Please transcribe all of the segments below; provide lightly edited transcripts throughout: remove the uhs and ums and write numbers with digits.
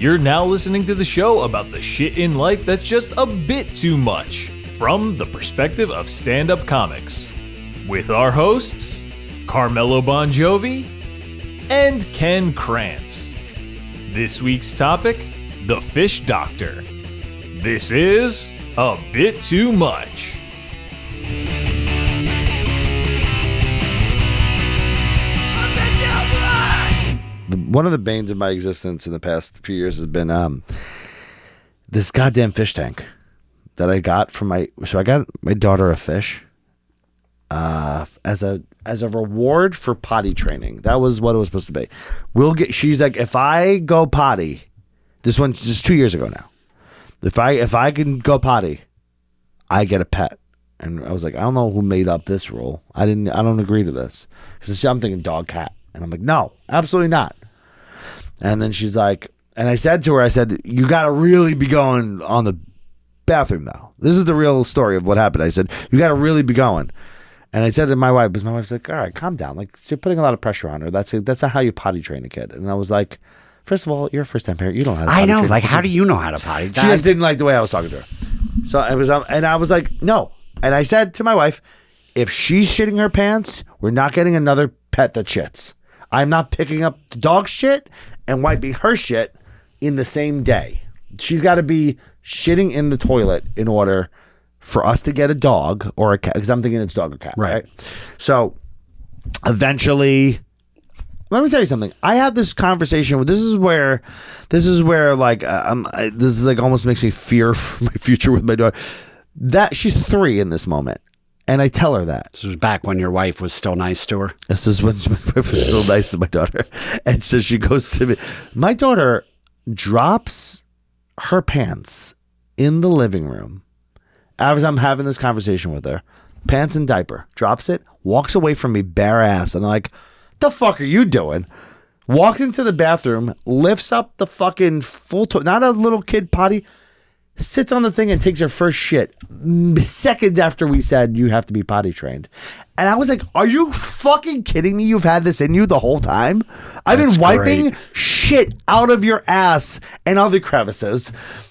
You're now listening to the show about the shit in life that's just a bit too much, from the perspective of stand-up comics. With our hosts, Carmelo Bongiovi and Ken Krantz. This week's topic, the fish doctor. This is a bit too much. One of the banes of my existence in the past few years has been this goddamn fish tank that I got from I got my daughter a fish as a reward for potty training. That was what it was supposed to be. She's like, if I go potty, this one's just 2 years ago now. If I can go potty, I get a pet. And I was like, I don't know who made up this rule. I don't agree to this, because I'm thinking dog, cat, and I'm like, no, absolutely not. And then she's like, and I said to her, you got to really be going on the bathroom now. This is the real story of what happened. I said, you got to really be going. And I said to my wife, because my wife's like, all right, calm down. Like, so you're putting a lot of pressure on her. That's not how you potty train a kid. And I was like, first of all, you're a first-time parent. You don't know how to potty train. Like, how do you know how to potty? She just didn't like the way I was talking to her. So I was like, no. And I said to my wife, if she's shitting her pants, we're not getting another pet that shits. I'm not picking up the dog shit and wiping her shit in the same day. She's got to be shitting in the toilet in order for us to get a dog or a cat, because I'm thinking it's dog or cat, right? So eventually, let me tell you something. I had this conversation. This is where like this is like almost makes me fear for my future with my daughter. That she's 3 in this moment. And I tell her that. This was back when your wife was still nice to her. This is when my wife was still nice to my daughter. And so she goes to me. My daughter drops her pants in the living room as I'm having this conversation with her. Pants and diaper. Drops it. Walks away from me bare ass. And I'm like, the fuck are you doing? Walks into the bathroom. Lifts up the fucking full not a little kid potty. Sits on the thing and takes her first shit seconds after we said you have to be potty trained. And I was like, are you fucking kidding me? You've had this in you the whole time? I've been wiping shit out of your ass and other crevices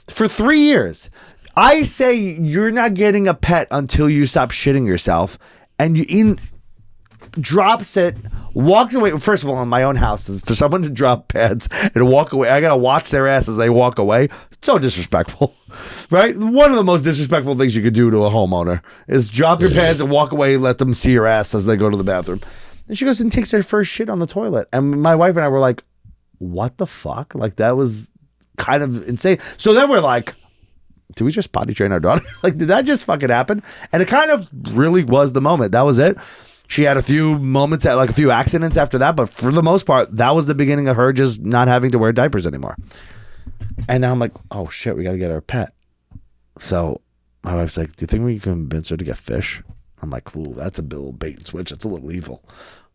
for 3 years. I say you're not getting a pet until you stop shitting yourself. And drops it, walks away. First of all, in my own house, for someone to drop pants and walk away, I gotta watch their ass as they walk away. So disrespectful, right? One of the most disrespectful things you could do to a homeowner is drop your pants and walk away and let them see your ass as they go to the bathroom. And she goes and takes her first shit on the toilet. And my wife and I were like, what the fuck? Like, that was kind of insane. So then we're like, did we just potty train our daughter? Like, did that just fucking happen? And it kind of really was the moment. That was it. She had a few moments, like a few accidents after that, but for the most part, that was the beginning of her just not having to wear diapers anymore. And now I'm like, oh shit, we got to get her a pet. So my wife's like, do you think we can convince her to get fish? I'm like, ooh, that's a little bait and switch. That's a little evil,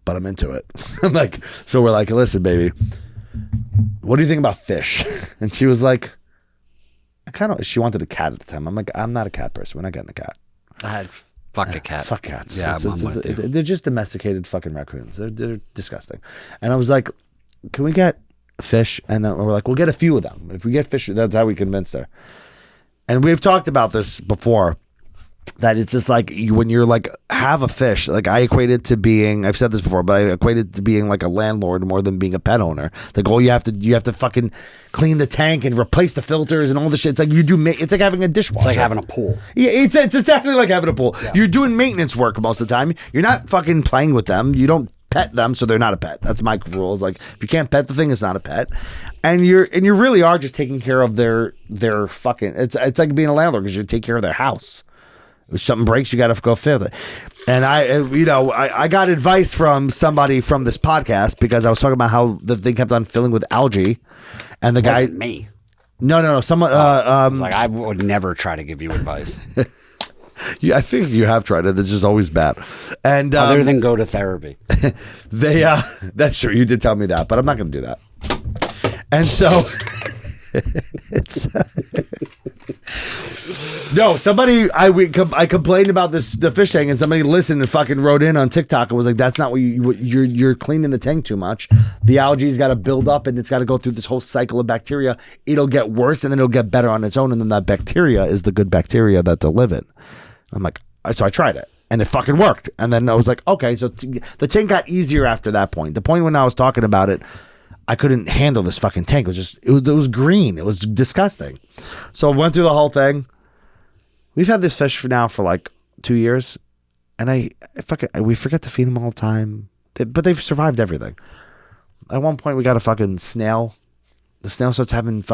but I'm into it. I'm like, so we're like, listen, baby, what do you think about fish? And she was like, she wanted a cat at the time. I'm like, I'm not a cat person. We're not getting a cat. Fuck a cat. Fuck cats. Yeah, they're just domesticated fucking raccoons. They're disgusting. And I was like, can we get fish? And then we're like, we'll get a few of them. If we get fish, that's how we convinced her. And we've talked about this before, that it's just like when you're like, have a fish, like I equate it to being, I've said this before, but I equate it to being like a landlord more than being a pet owner. Like, oh, you have to fucking clean the tank and replace the filters and all the shit. It's like it's like having a dishwasher. It's like having a pool. Yeah, it's exactly like having a pool. Yeah. You're doing maintenance work most of the time. You're not fucking playing with them. You don't pet them, so they're not a pet. That's my rules. Like, if you can't pet the thing, it's not a pet. And you really are just taking care of their fucking. It's like being a landlord, because you take care of their house. If something breaks, you got to go fix it. And I got advice from somebody from this podcast, because I was talking about how the thing kept on filling with algae, and the guy. Wasn't me. No. Someone. I was like, I would never try to give you advice. Yeah, I think you have tried it. It's just always bad. And other than go to therapy. That's true. You did tell me that, but I'm not going to do that. And so It's no. Somebody I complained about the fish tank, and somebody listened and fucking wrote in on TikTok and was like, "That's not what you're cleaning the tank too much. The algae's got to build up, and it's got to go through this whole cycle of bacteria. It'll get worse, and then it'll get better on its own, and then that bacteria is the good bacteria that they'll live in." I'm like, so I tried it. And it fucking worked. And then I was like, okay, so the tank got easier after that point. The point when I was talking about it, I couldn't handle this fucking tank. It was green. It was disgusting. So I went through the whole thing. We've had this fish for like 2 years. And we forget to feed them all the time. But they've survived everything. At one point, we got a fucking snail. The snail starts having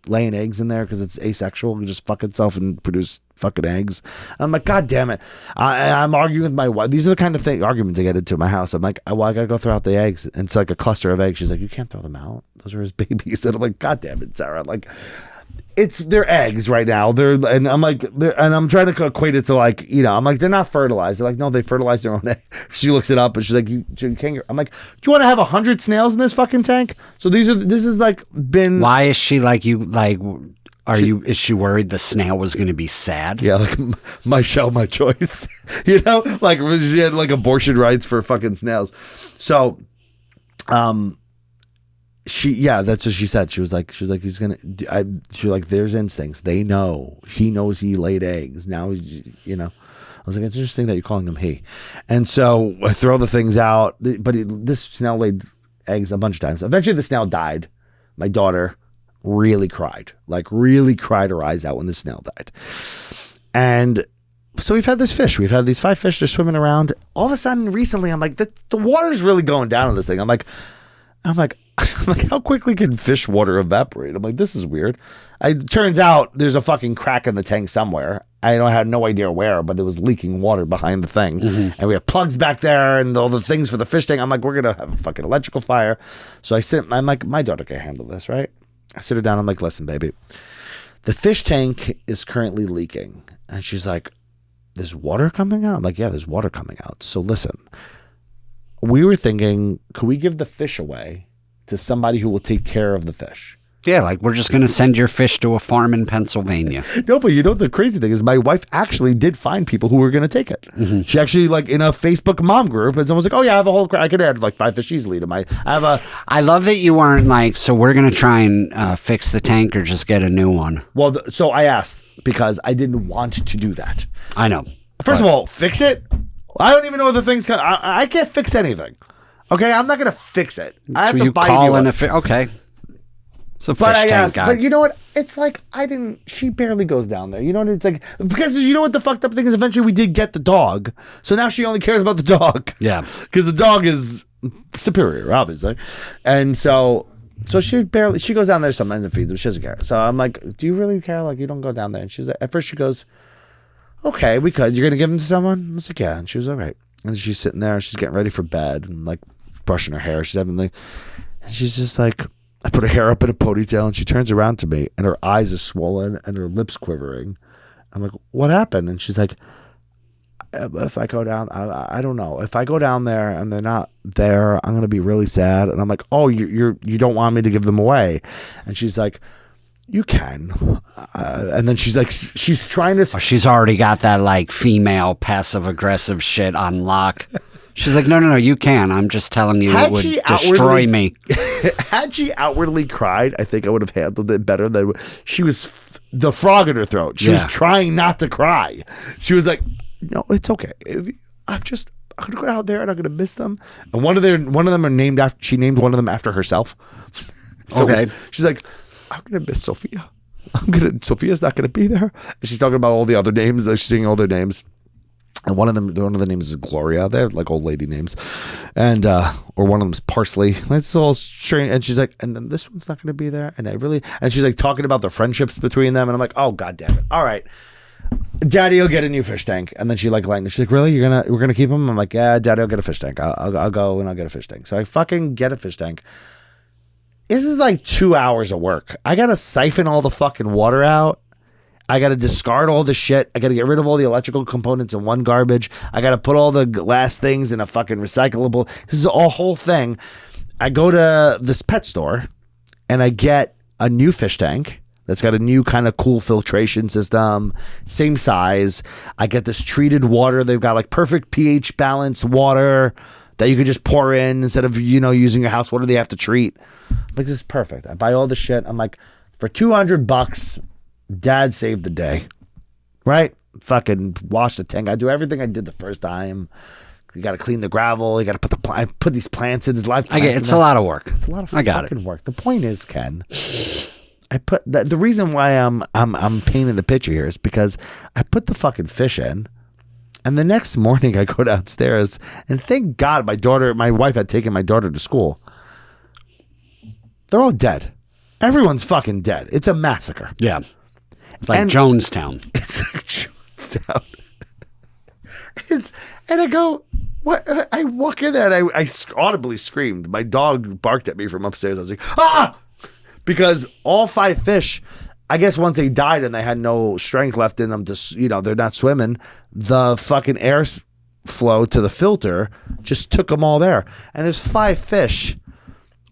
laying eggs in there because it's asexual. It just fuck itself and produce fucking eggs. And I'm like, God damn it. I'm arguing with my wife. These are the kind of arguments I get into in my house. I'm like, well, I got to go throw out the eggs. And it's like a cluster of eggs. She's like, you can't throw them out. Those are his babies. And I'm like, God damn it, Sarah. Like, they're eggs right now. And I'm trying to equate it to I'm like, they're not fertilized. They're like, no, they fertilize their own egg. She looks it up and she's like, you can't. I'm like, do you want to have 100 snails in this fucking tank? So this is been. Why is she is she worried the snail was going to be sad? Yeah, like my shell, my choice. Like she had like abortion rights for fucking snails. So, that's what she said. She was like, he's gonna. She's like, there's instincts. They know. He knows he laid eggs. Now, I was like, it's interesting that you're calling him he. And so I throw the things out. But this snail laid eggs a bunch of times. Eventually, the snail died. My daughter really cried her eyes out when the snail died. And so we've had this fish. We've had these 5 fish. They're swimming around. All of a sudden, recently, I'm like, the water's really going down on this thing. I'm like, how quickly can fish water evaporate? I'm like, this is weird. It turns out there's a fucking crack in the tank somewhere. I had no idea where, but it was leaking water behind the thing. Mm-hmm. And we have plugs back there and all the things for the fish tank. I'm like, we're going to have a fucking electrical fire. So I'm like, my daughter can handle this, right? I sit her down. I'm like, listen, baby, the fish tank is currently leaking. And she's like, there's water coming out? I'm like, yeah, there's water coming out. So listen, we were thinking, could we give the fish away to somebody who will take care of the fish? Yeah, like we're just going to send your fish to a farm in Pennsylvania. No, but the crazy thing is my wife actually did find people who were going to take it. Mm-hmm. She actually in a Facebook mom group, and someone's like, oh yeah, I have a whole, I could add like 5 fish easily to I love that you weren't like, so we're going to try and fix the tank or just get a new one. Well, so I asked because I didn't want to do that. I know. First of all, fix it? I don't even know what the thing's going to, I can't fix anything. Okay, I'm not going to fix it. I have to buy you one. Okay. So but I asked, but you know what? It's like she barely goes down there. You know what? It's like, because you know what the fucked up thing is? Eventually we did get the dog. So now she only cares about the dog. Yeah. Because the dog is superior, obviously. And so she goes down there sometimes and feeds him. She doesn't care. So I'm like, do you really care? Like, you don't go down there. And she's like, at first she goes, okay, we could. You're going to give him to someone? I was like, yeah. And she was all right. And she's sitting there. She's getting ready for bed and like brushing her hair. She's having and she's just like, I put her hair up in a ponytail and she turns around to me and her eyes are swollen and her lips quivering. I'm like, what happened? And she's like, if I go down, I don't know. If I go down there and they're not there, I'm going to be really sad. And I'm like, oh, you don't want me to give them away? And she's like, you can. And then she's like, she's trying to. Oh, she's already got that like female passive aggressive shit on lock. She's like, no, you can. I'm just telling you it would destroy me. Had she outwardly cried, I think I would have handled it better than she was. The frog in her throat. She was trying not to cry. She was like, no, it's okay. I'm going to go out there and I'm going to miss them. And one of them are named after. She named one of them after herself. So okay. She's like, I'm going to miss Sophia. Sophia's not going to be there. And she's talking about all the other names. She's singing all their names. And one of the names is Gloria. They're like old lady names, and or one of them is Parsley. That's all strange. And she's like, and then this one's not going to be there. And she's like talking about the friendships between them. And I'm like, oh god damn it! All right, Daddy will get a new fish tank. And then she's like, really? We're gonna keep him? I'm like, yeah, Daddy will get a fish tank. I'll go and I'll get a fish tank. So I fucking get a fish tank. This is like 2 hours of work. I gotta siphon all the fucking water out. I got to discard all the shit. I got to get rid of all the electrical components in one garbage. I got to put all the glass things in a fucking recyclable. This is a whole thing. I go to this pet store and I get a new fish tank that's got a new kind of cool filtration system, same size. I get this treated water. They've got like perfect pH balanced water that you could just pour in instead of, using your house water they have to treat. Like, this is perfect. I buy all the shit. I'm like, for $200, Dad saved the day. Right? Fucking wash the tank. I do everything I did the first time. You got to clean the gravel. You got to put these plants in. These live plants. I get it's a lot of work. It's a lot of fucking work. The point is, Ken, I put the reason why I'm painting the picture here is because I put the fucking fish in, and the next morning I go downstairs, and thank God my wife had taken my daughter to school. They're all dead. Everyone's fucking dead. It's a massacre. Yeah. It's like Jonestown. It's like Jonestown. And I go, what? I walk in there and I audibly screamed. My dog barked at me from upstairs. I was like, ah! Because all 5 fish, I guess once they died and they had no strength left in them to, they're not swimming, the fucking air flow to the filter just took them all there. And there's 5 fish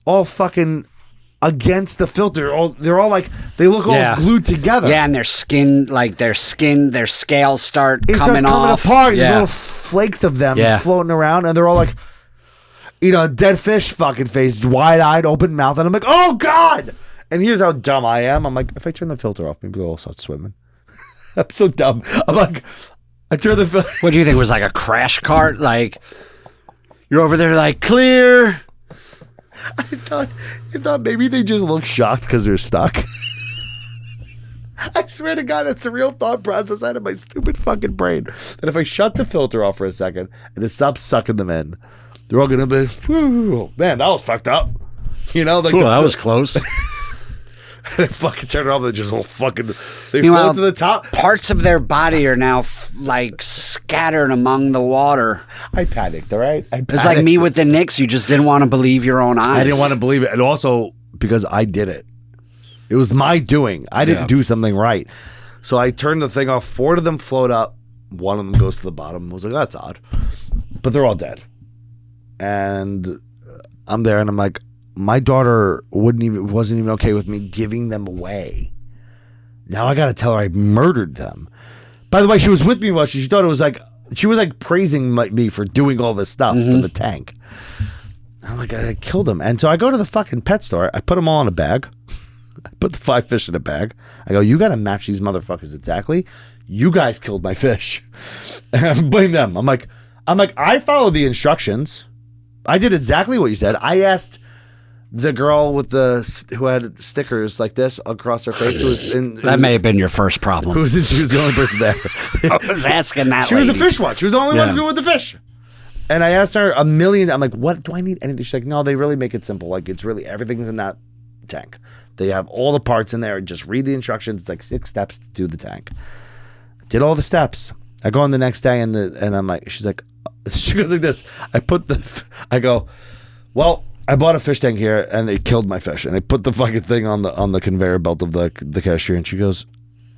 all fucking against the filter. They're all like, they look all glued together. Yeah, and their scales start coming coming apart. There's little flakes of them floating around, and they're all like, dead fish fucking face, wide-eyed, open mouth, and I'm like, oh God! And here's how dumb I am. I'm like, if I turn the filter off, maybe they'll all start swimming. I'm so dumb. I'm like, I turn the filter. What do you think? It was like a crash cart? Like, you're over there like, clear. I thought maybe they just look shocked because they're stuck. I swear to God, that's the real thought process out of my stupid fucking brain. That if I shut the filter off for a second and it stops sucking them in, they're all gonna be, man, that was fucked up. Like that was close. And I fucking turn it off, they just all fucking, they float to the top. Parts of their body are now like scattered among the water. I panicked, all right? It's like me with the Knicks. You just didn't want to believe your own eyes. I didn't want to believe it. And also because I did it. It was my doing. I didn't do something right. So I turned the thing off. 4 of them float up. 1 of them goes to the bottom. I was like, that's odd. But they're all dead. And I'm there and I'm like, my daughter wasn't even okay with me giving them away. Now I got to tell her I murdered them. By the way, she was with me while she thought it was like, she was like praising me for doing all this stuff for the tank. I'm like, I killed them. And so I go to the fucking pet store. I put them all in a bag. I put the 5 fish in a bag. I go, you got to match these motherfuckers exactly. You guys killed my fish. And I blame them. I'm like, I followed the instructions. I did exactly what you said. I asked the girl who had stickers like this across her face. That may have been your first problem. She was the only person there. I was asking that. She was the fish one. She was the only one to do with the fish. And I asked her a million. I'm like, what do I need? Anything? She's like, no, they really make it simple. Like, it's really everything's in that tank. They have all the parts in there. Just read the instructions. It's like 6 steps to do the tank. Did all the steps. I go on the next day and I'm like, she goes like this. I go, well, I bought a fish tank here and they killed my fish. And I put the fucking thing on the conveyor belt of the cashier. And she goes,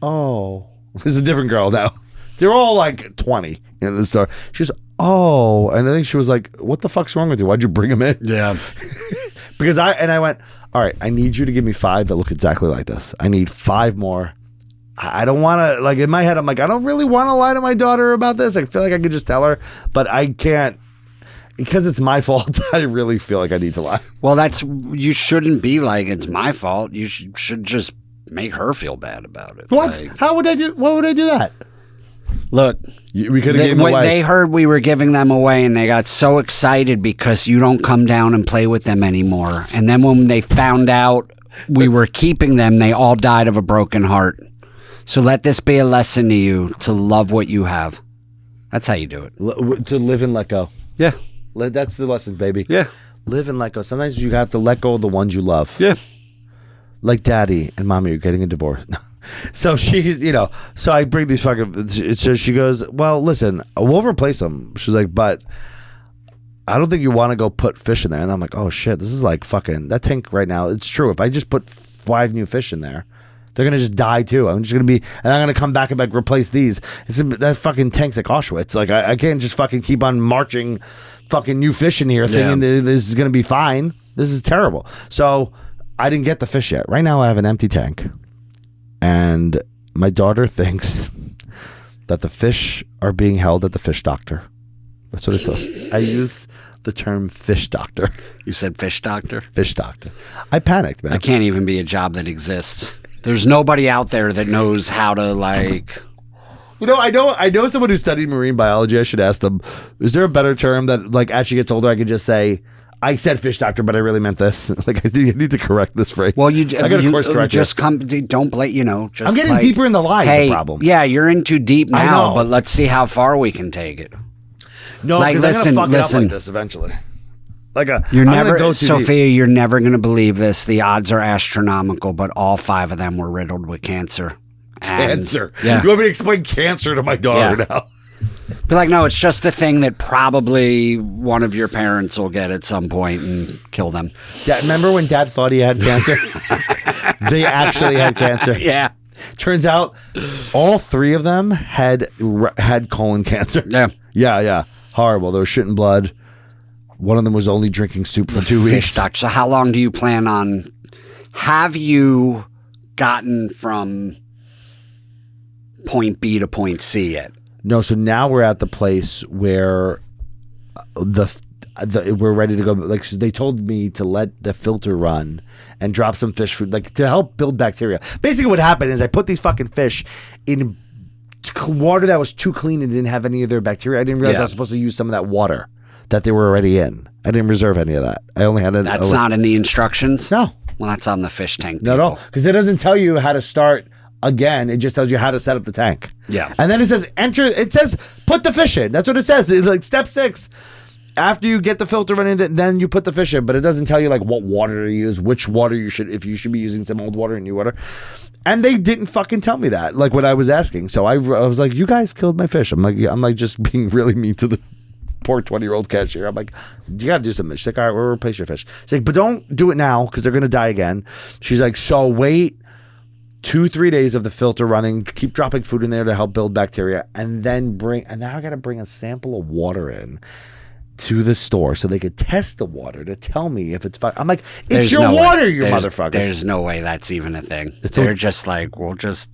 oh, this is a different girl now. They're all like 20 in the store. She goes, oh, and I think she was like, what the fuck's wrong with you? Why'd you bring them in? Yeah. Because I went, all right, I need you to give me 5 that look exactly like this. I need 5 more. I don't want to, like, in my head, I'm like, I don't really want to lie to my daughter about this. I feel like I could just tell her, but I can't. Because it's my fault, I really feel like I need to lie. Well, you shouldn't be like, it's my fault. You should just make her feel bad about it. What? Like, what would I do that? Look, we could have given them away. They heard we were giving them away and they got so excited because you don't come down and play with them anymore. And then when they found out we were keeping them, they all died of a broken heart. So let this be a lesson to you to love what you have. That's how you do it. To live and let go. Yeah. That's the lesson, baby. Yeah. Live and let go. Sometimes you have to let go of the ones you love. Yeah. Like daddy and mommy are getting a divorce. So she's, so I bring these fucking, so she goes, well, listen, we'll replace them. She's like, but I don't think you want to go put fish in there. And I'm like, oh shit, this is like fucking, that tank right now, it's true. If I just put 5 new fish in there, they're going to just die too. I'm just going to be, and I'm going to come back and like replace these. That fucking tank's like Auschwitz. Like I can't just fucking keep on marching fucking new fish in here thinking this is going to be fine. This is terrible. So I didn't get the fish yet. Right now I have an empty tank. And my daughter thinks that the fish are being held at the fish doctor. That's what it says. I use the term fish doctor. You said fish doctor? Fish doctor. I panicked, man. That can't even be a job that exists. There's nobody out there that knows how to like... You know, I know someone who studied marine biology. I should ask them, is there a better term that like as she gets older I could just say, I said fish doctor, but I really meant this. Like I need to correct this phrase. Well, I got to course correct just come. Don't blame. You know, just I'm getting like, deeper in the lie. Hey, is the problem. yeah, you're in too deep I now. know. But let's see how far we can take it. No, like, because I'm gonna fuck it up listen. like this eventually. Like You're I'm never, gonna go too Sophia. deep. You're never going to believe this. The odds are astronomical, but all 5 of them were riddled with cancer. And, Cancer. Yeah. You want me to explain cancer to my daughter now? Be like, no, it's just a thing that probably one of your parents will get at some point and kill them. Dad, remember when Dad thought he had cancer? They actually had cancer. Yeah. Turns out, all 3 of them had colon cancer. Yeah. Yeah. Horrible. They were shitting blood. One of them was only drinking soup for 2 weeks. Doctor. So how long do you plan on? Have you gotten from point B to point C yet? No, so now we're at the place where we're ready to go. Like so they told me to let the filter run and drop some fish food, like to help build bacteria. Basically, what happened is I put these fucking fish in water that was too clean and didn't have any of their bacteria. I didn't realize I was supposed to use some of that water that they were already in. I didn't reserve any of that. I only had That's not in the instructions? No. Well, that's on the fish tank. Not at all. Because it doesn't tell you how to start again. It just tells you how to set up the tank. Yeah. And then it says it says put the fish in. That's what it says. It's like step 6. After you get the filter running, then you put the fish in. But it doesn't tell you like what water to use, which water if you should be using some old water and new water. And they didn't fucking tell me that, like what I was asking. So I was like, you guys killed my fish. I'm like just being really mean to the poor 20-year-old cashier. I'm like, you got to do something. She's like, all right, we'll replace your fish. She's like, but don't do it now because they're going to die again. She's like, so wait 2-3 days of the filter running, keep dropping food in there to help build bacteria, and then now I got to bring a sample of water in to the store so they could test the water to tell me if it's fine. I'm like, it's your water, you motherfuckers. There's no way that's even a thing. They're just like, let's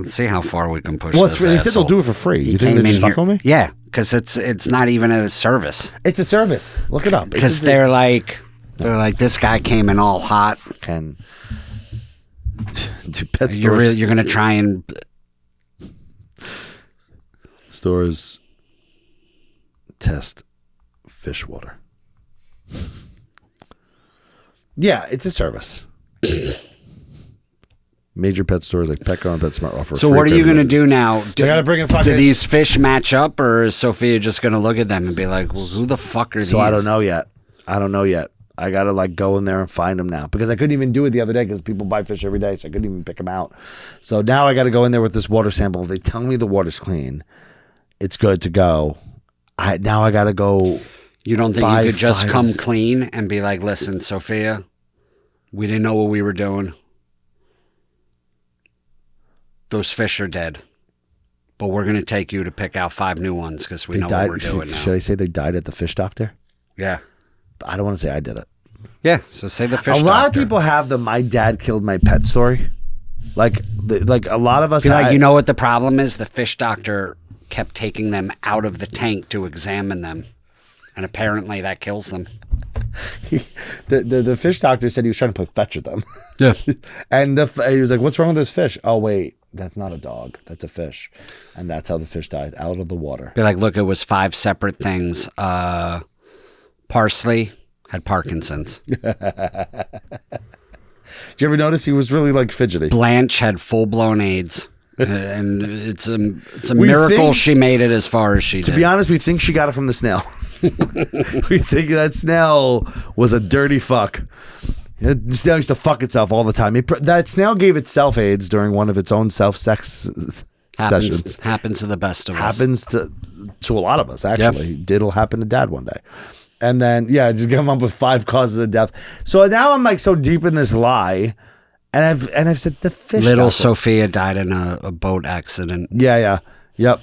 see how far we can push this. They said they'll do it for free. You think they're just fucking with me? Yeah, because it's not even a service. It's a service. Look it up. Because they're like, this guy came in all hot. Can do pet stores. You're gonna try and stores test fish water. Yeah, it's a service. Major pet stores like Petco and PetSmart offer. So what are you going to do now? I gotta bring in fucking. Do these fish match up, or is Sophia just going to look at them and be like, "Well, who the fuck are these?" So I don't know yet. I gotta like go in there and find them now because I couldn't even do it the other day because people buy fish every day, so I couldn't even pick them out. So now I got to go in there with this water sample. If they tell me the water's clean, it's good to go. I got to go. You don't think you could just come clean and be like, "Listen, Sophia, we didn't know what we were doing. Those fish are dead, but we're going to take you to pick out 5 new ones because we know what we're doing now." Should I say they died at the fish doctor? Yeah. I don't want to say I did it. Yeah, so say the fish doctor. A lot of people have the "my dad killed my pet" story. Like a lot of us. You know what the problem is? The fish doctor kept taking them out of the tank to examine them, and apparently that kills them. The fish doctor said he was trying to play fetch with them. Yeah. And he was like, "What's wrong with this fish?" "Oh wait, that's not a dog. That's a fish." And that's how the fish died, out of the water. Be like, look, it was 5 separate things. Parsley had Parkinson's. Did you ever notice he was really like fidgety? Blanche had full-blown AIDS. And it's a miracle she made it as far as she did. To be honest, we think she got it from the snail. We think that snail was a dirty fuck. The snail used to fuck itself all the time. That snail gave itself AIDS during one of its own self-sex sessions. Happens to the best of us. Happens to a lot of us, actually. Yep. It'll happen to Dad one day. And then, just come up with 5 causes of death. So now I'm like so deep in this lie, and I've said the fish. Little Sophia died in a boat accident. Yeah. Yep.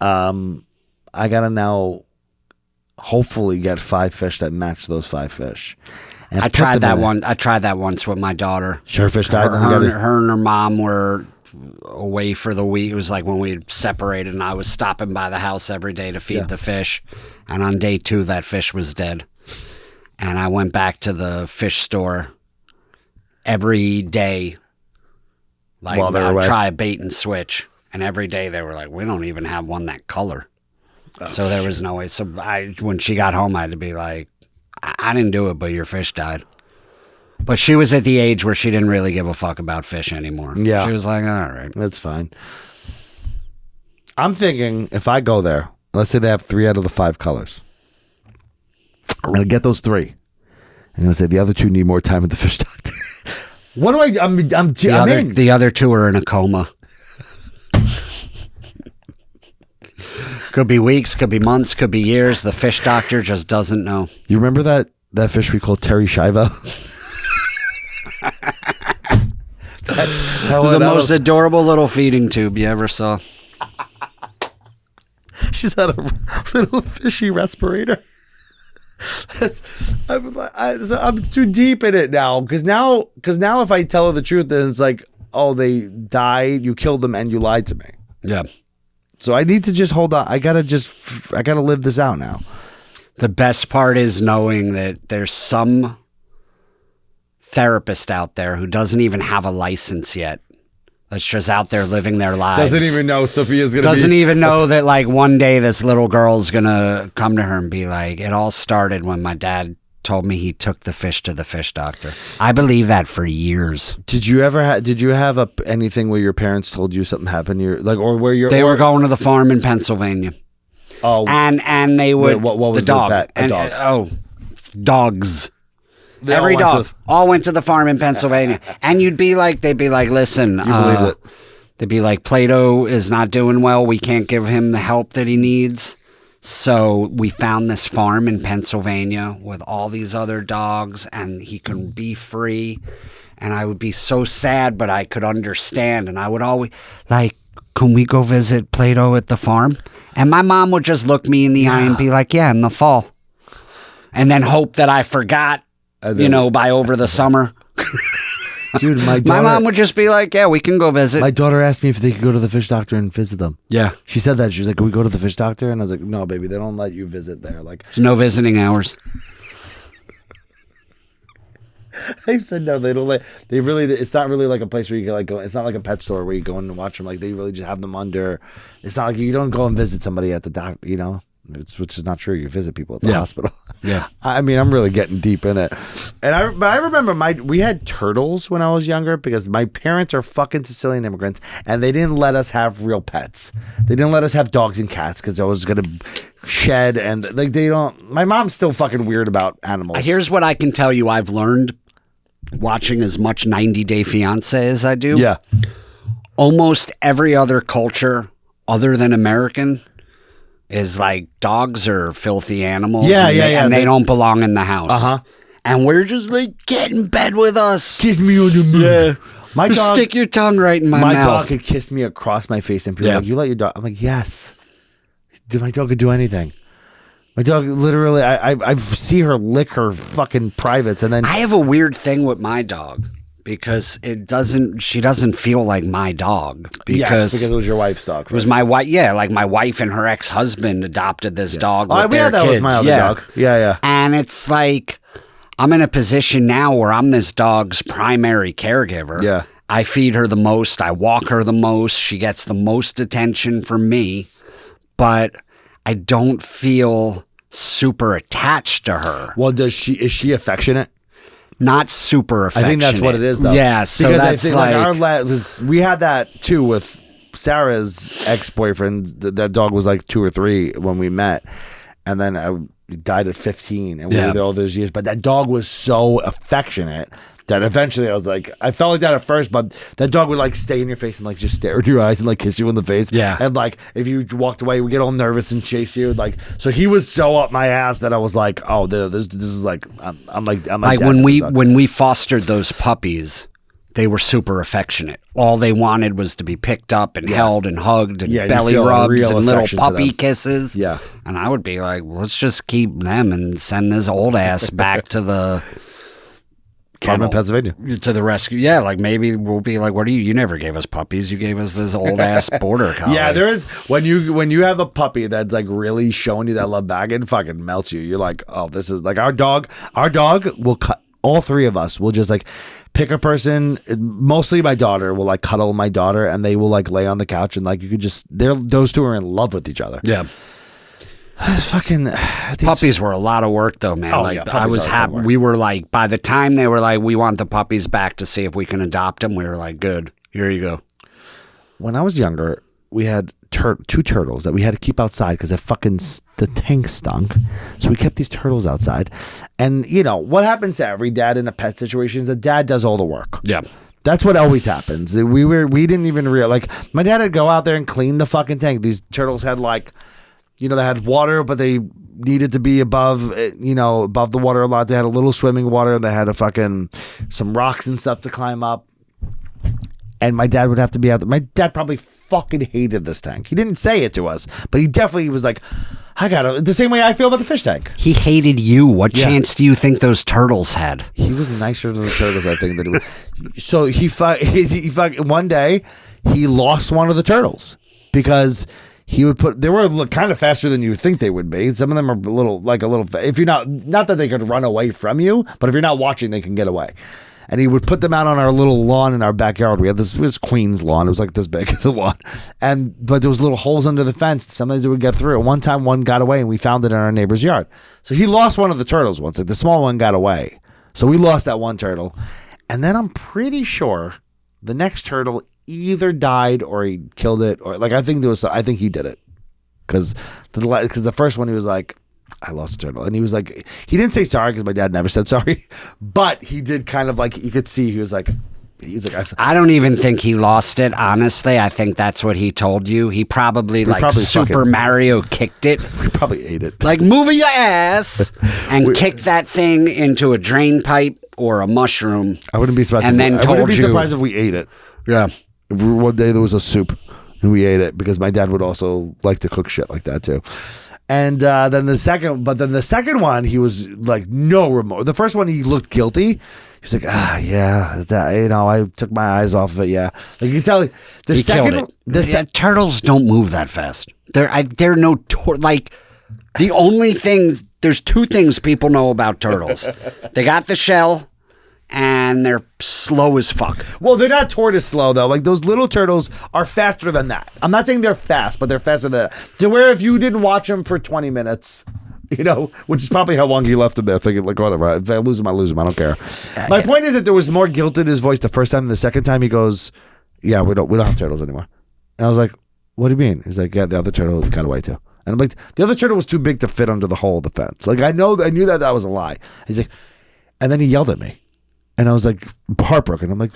I gotta now hopefully get 5 fish that match those 5 fish. And I put tried them that in one. I tried that once with my daughter. Her fish died. Her and her mom were away for the week. It was like when we separated, and I was stopping by the house every day to feed the fish. And on day 2, that fish was dead. And I went back to the fish store every day. Like, I'd try a bait and switch. And every day they were like, we don't even have one that color. So there was no way. So when she got home, I had to be like, I didn't do it, but your fish died. But she was at the age where she didn't really give a fuck about fish anymore. Yeah. She was like, all right. That's fine. I'm thinking if I go there, let's say they have 3 out of the 5 colors. I'm going to get those 3. I'm going to say the other 2 need more time with the fish doctor. What do I, I'm in. The other 2 are in a coma. Could be weeks, could be months, could be years. The fish doctor just doesn't know. You remember that fish we called Terry Shiva? The most adorable little feeding tube you ever saw. She's had a little fishy respirator. I'm too deep in it now because now if I tell her the truth, then it's like, oh, they died, you killed them, and you lied to me. Yeah. So I need to just hold on. I gotta live this out now. The best part is knowing that there's some therapist out there who doesn't even have a license yet. That's just out there living their lives. Doesn't even know Sophia's gonna. Doesn't even know that like one day this little girl's gonna come to her and be like, "It all started when my dad told me he took the fish to the fish doctor." I believe that for years. Did you ever did you have anything where your parents told you something happened? They were going to the farm in Pennsylvania. Oh, and they would. What was the dog? The pet? A dog. Dogs. Every dog all went to the farm in Pennsylvania, and they'd be like, listen, they'd be like, Plato is not doing well. We can't give him the help that he needs. So we found this farm in Pennsylvania with all these other dogs, and he could be free. And I would be so sad, but I could understand. And I would always like, can we go visit Plato at the farm? And my mom would just look me in the eye and be like, yeah, in the fall. And then hope that I forgot, by over the summer. Dude, my mom would just be like, yeah, we can go visit. My daughter asked me if they could go to the fish doctor and visit them. Yeah. She said that. She was like, can we go to the fish doctor? And I was like, no, baby, they don't let you visit there. Like, there's no visiting hours. I said, no, they don't it's not really like a place where you can like go. It's not like a pet store where you go in and watch them. Like, they really just have them under. It's not like you don't go and visit somebody at the doctor, which is not true. You visit people at the hospital. Yeah. I mean, I'm really getting deep in it. And I remember we had turtles when I was younger because my parents are fucking Sicilian immigrants and they didn't let us have real pets. They didn't let us have dogs and cats because I was going to shed and like my mom's still fucking weird about animals. Here's what I can tell you I've learned watching as much 90 Day Fiance as I do. Yeah. Almost every other culture other than American is like dogs are filthy animals. And they don't belong in the house. Uh-huh. And we're just like, get in bed with us. Kiss me on the moon. Yeah. My dog, stick your tongue right in my mouth. My dog could kiss me across my face and be like, you let your dog. I'm like, yes. My dog could do anything. My dog literally, I see her lick her fucking privates and then. I have a weird thing with my dog. Because she doesn't feel like my dog. Because it was your wife's dog. It was my wife. Yeah, like my wife and her ex-husband adopted this dog with their had that kids. With my other dog. Yeah. And it's like I'm in a position now where I'm this dog's primary caregiver. Yeah. I feed her the most. I walk her the most. She gets the most attention from me. But I don't feel super attached to her. Well, is she affectionate? Not super affectionate. I think that's what it is, though. Yeah, so because that's I think we had that too with Sarah's ex-boyfriend. That dog was like 2 or 3 when we met, and then he died at 15, and we were there all those years. But that dog was so affectionate that eventually I was like, I felt like that at first, but that dog would like stay in your face and like just stare at your eyes and like kiss you in the face. Yeah. And like if you walked away, we get all nervous and chase you. Like, so he was so up my ass that I was like, oh, this is like, I'm like when we fostered those puppies, they were super affectionate. All they wanted was to be picked up and held and hugged and belly rubs and little puppy kisses. Yeah. And I would be like, well, let's just keep them and send this old ass back to the kennel Pennsylvania. to the rescue. Yeah, like maybe we'll be like, what do you never gave us puppies. You gave us this old ass border collie. Yeah, there is when you have a puppy that's like really showing you that love back, it fucking melts you. You're like, oh, this is like our dog will cut. All three of us will just like pick a person. Mostly my daughter will like cuddle my daughter, and they will like lay on the couch, and like you could just those two are in love with each other. Yeah. Fucking puppies were a lot of work though, man. Oh, like yeah, I was happy. We were like, by the time they were like, we want the puppies back to see if we can adopt them, we were like, good, here you go. When I was younger, we had two turtles that we had to keep outside because the tank stunk. So we kept these turtles outside. And you know what happens to every dad in a pet situation is the dad does all the work. Yeah. That's what always happens. We didn't even realize, like, my dad would go out there and clean the fucking tank. These turtles had like, you know, they had water, but they needed to be above the water a lot. They had a little swimming water. They had some rocks and stuff to climb up. And my dad would have to be out there. My dad probably fucking hated this tank. He didn't say it to us, but he definitely was like, I got the same way I feel about the fish tank. He hated you. What chance do you think those turtles had? He was nicer than the turtles, I think. So he one day he lost one of the turtles because he would they were kind of faster than you would think they would be. Some of them are a little, if you're not that they could run away from you, but if you're not watching, they can get away. And he would put them out on our little lawn in our backyard. We had it was Queen's lawn. It was like this big, the lawn. But there was little holes under the fence. Sometimes it would get through. One time one got away and we found it in our neighbor's yard. So he lost one of the turtles once. Like the small one got away. So we lost that one turtle. And then I'm pretty sure the next turtle either died or he killed it. Or like I think he did it. Because the first one he was like, I lost a turtle. And he was like, he didn't say sorry because my dad never said sorry, but he did kind of like, you could see he's like, I don't even think he lost it. Honestly, I think that's what he told you. He probably Super Mario kicked it. We probably ate it. Like move your ass and kicked that thing into a drain pipe or a mushroom. I wouldn't be surprised. Surprised if we ate it. Yeah. One day there was a soup and we ate it because my dad would also like to cook shit like that too. And then the second one, he was like no remorse. The first one, he looked guilty. He's like, I took my eyes off of it. Yeah, like you can tell. Turtles don't move that fast. They're no like the only things. There's two things people know about turtles. They got the shell. And they're slow as fuck. Well, they're not tortoise slow, though. Like, those little turtles are faster than that. I'm not saying they're fast, but they're faster than that. To where if you didn't watch them for 20 minutes, which is probably how long he left them there, thinking, like, whatever, if I lose them, I lose them. I don't care. My point is that there was more guilt in his voice the first time. And the second time, he goes, yeah, we don't have turtles anymore. And I was like, what do you mean? He's like, yeah, the other turtle got away, too. And I'm like, the other turtle was too big to fit under the hole of the fence. Like, I knew that was a lie. He's like, and then he yelled at me. And I was like, heartbroken. I'm like,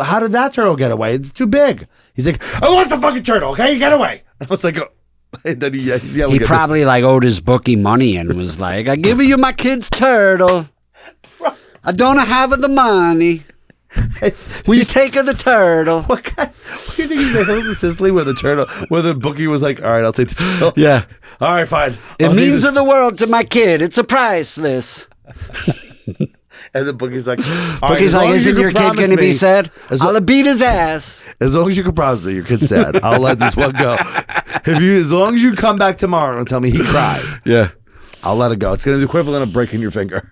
how did that turtle get away? It's too big. He's like, I lost the fucking turtle. Okay, get away. I was like, oh. And then he's yelling. He probably like owed his bookie money and was like, I give you my kid's turtle. I don't have the money. Will you take her the turtle? What do you think he's the Hills of Sicily where the bookie was like, all right, I'll take the turtle. Yeah. All right, fine. It means the world to my kid. It's a priceless. And the boogie's like, isn't your kid going to be sad? I'll beat his ass. As long as you can promise me your kid's sad, I'll let this one go. As long as you come back tomorrow and tell me he cried, yeah, I'll let it go. It's going to be the equivalent of breaking your finger.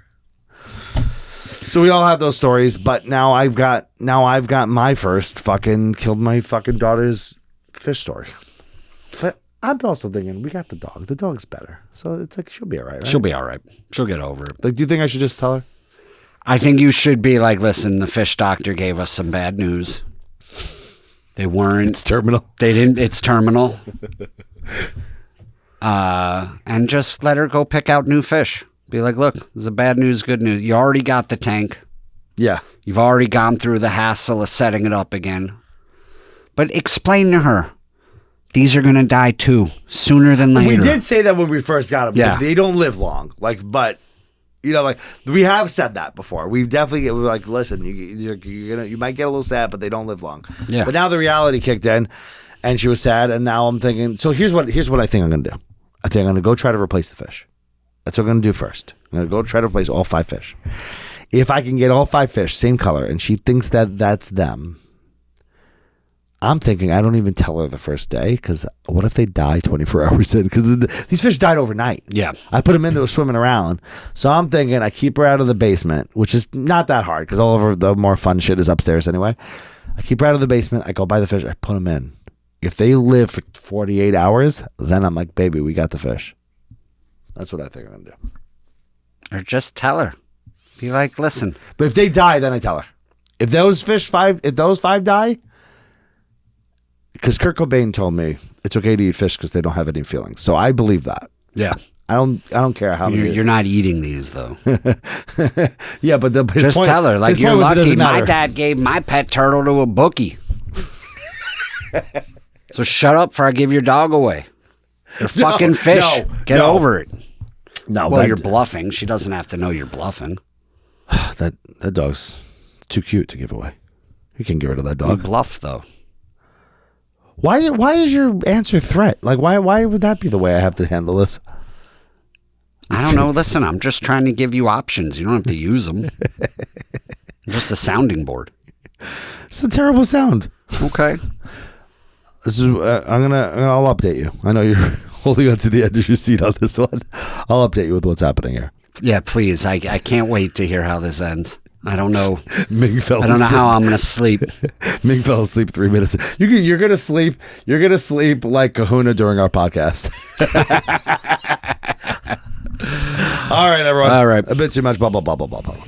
So we all have those stories, but now I've got my first fucking killed my fucking daughter's fish story. But I'm also thinking we got the dog. The dog's better, so it's like she'll be all right. She'll be all right. She'll get over it. Like, do you think I should just tell her? I think you should be like, listen, the fish doctor gave us some bad news. They weren't. It's terminal. They didn't. It's terminal. And just let her go pick out new fish. Be like, look, this is a bad news, good news. You already got the tank. Yeah. You've already gone through the hassle of setting it up again. But explain to her, these are going to die too, sooner than later. We did say that when we first got them. Yeah. They don't live long. But... we have said that before. We've definitely like, listen, you might get a little sad, but they don't live long. Yeah. But now the reality kicked in, and she was sad, and now I'm thinking. So here's what I think I'm going to do. I think I'm going to go try to replace the fish. That's what I'm going to do first. I'm going to go try to replace all 5 fish. if I can get all 5 fish, same color, and she thinks that that's them, I'm thinking I don't even tell her the first day, because what if they die 24 hours in? Because these fish died overnight. Yeah. I put them in, they were swimming around. So I'm thinking I keep her out of the basement, which is not that hard because all of her, the more fun shit is upstairs anyway. I keep her out of the basement. I go buy the fish. I put them in. If they live for 48 hours, then I'm like, baby, we got the fish. That's what I think I'm going to do. Or just tell her. Be like, listen. But if they die, then I tell her. If those 5 die, because Kurt Cobain told me it's okay to eat fish because they don't have any feelings. So I believe that. Yeah. I don't care how many. You're not eating these though. Yeah, but his point, tell her like you're lucky. lucky. My dad gave my pet turtle to a bookie. So shut up before I give your dog away. They're fucking fish. Get over it. No, well, you're bluffing. She doesn't have to know you're bluffing. That dog's too cute to give away. You can get rid of that dog. You bluff though. Why is your answer threat? Like why would that be the way I have to handle this? I don't know. Listen, I'm just trying to give you options. You don't have to use them. Just a sounding board. It's a terrible sound. Okay. This is I'll update you. I know you're holding on to the edge of your seat on this one. I'll update you with what's happening here. Yeah, please. I can't wait to hear how this ends. I don't know. Ming fell I don't know asleep. how I'm gonna sleep. Ming fell asleep 3 minutes. You're gonna sleep. You're gonna sleep like Kahuna during our podcast. All right, everyone. All right. A bit too much. Blah blah blah blah blah blah.